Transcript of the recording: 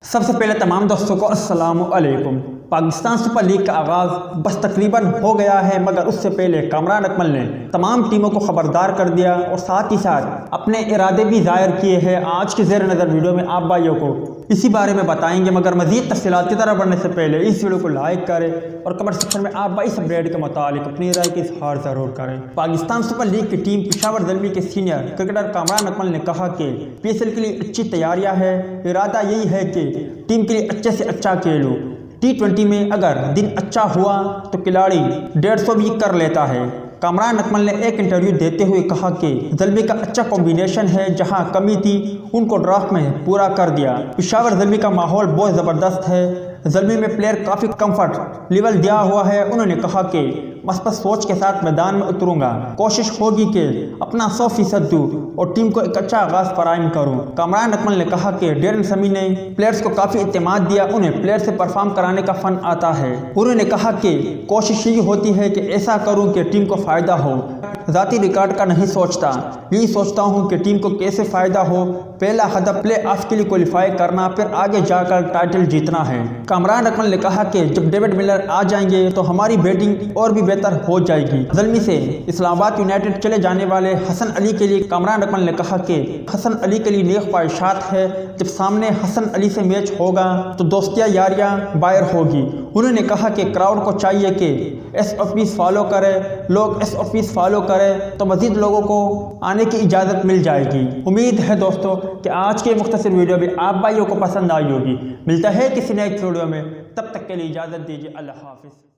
सबसे पहले तमाम दोस्तों को अस्सलाम वालेकुम। पाकिस्तान सुपर लीग का आगाज़ बस तकरीबन हो गया है, मगर उससे पहले कामरान अकमल ने तमाम टीमों को खबरदार कर दिया और साथ ही साथ अपने इरादे भी ज़ाहिर किए हैं। आज की ज़ेर नज़र वीडियो में आप भाइयों को इसी बारे में बताएंगे, मगर मज़ीद तफसीलात की तरफ बढ़ने से पहले इस वीडियो को लाइक करें और कमेंट सेक्शन में आप भाई इस अपडेट के मुतालिक अपनी राय का इजहार ज़रूर करें। पाकिस्तान सुपर लीग की टीम पेशावर ज़ल्मी के सीनियर क्रिकेटर कामरान अकमल ने कहा कि PSL के लिए अच्छी तैयारियाँ है, इरादा यही है कि टीम के लिए अच्छे से अच्छा खेलो। T20 में अगर दिन अच्छा हुआ तो खिलाड़ी 150 भी कर लेता है। कामरान अकमल ने एक इंटरव्यू देते हुए कहा कि ज़ल्मी का अच्छा कॉम्बिनेशन है, जहां कमी थी उनको ड्राफ्ट में पूरा कर दिया। पेशावर ज़ल्मी का माहौल बहुत ज़बरदस्त है, ज़ल्मी में प्लेयर काफ़ी कंफर्ट लेवल दिया हुआ है। उन्होंने कहा कि मस्बत सोच के साथ मैदान में उतरूंगा, कोशिश होगी कि अपना 100% दूँ और टीम को एक अच्छा आगाज़ फराहम करूँ। कामरान अकमल ने कहा कि डेरन समी ने प्लेयर्स को काफ़ी इत्तेमाद दिया, उन्हें प्लेयर से परफॉर्म कराने का फ़न आता है। उन्होंने कहा कि कोशिश यही होती है कि ऐसा करूँ कि टीम को फ़ायदा हो, ज़ाती रिकॉर्ड का नहीं सोचता, यही सोचता हूँ कि टीम को कैसे फ़ायदा हो। पहला हदफ प्ले ऑफ के लिए क्वालिफाई करना, फिर आगे जाकर टाइटल जीतना है। कामरान अकमल ने कहा कि जब डेविड मिलर आ जाएंगे तो हमारी बैटिंग और भी बेहतर हो जाएगी। ज़ल्मी से इस्लामाबाद यूनाइटेड चले जाने वाले हसन अली के लिए कामरान अकमल ने कहा कि हसन अली के लिए नेक ख्वाहिशात है, जब सामने हसन अली से मैच होगा तो दोस्तियाँ यारियाँ बाहर होगी। उन्होंने कहा कि क्राउड को चाहिए कि SOPs फॉलो करें, लोग SOPs फॉलो करें तो मज़ीद लोगों को आने की इजाज़त मिल जाएगी। उम्मीद है दोस्तों कि आज के मुख्तसर वीडियो भी आप भाइयों को पसंद आई होगी। मिलता है किसी नए वीडियो में, तब तक के लिए इजाज़त दीजिए। अल्लाह हाफ़िज़।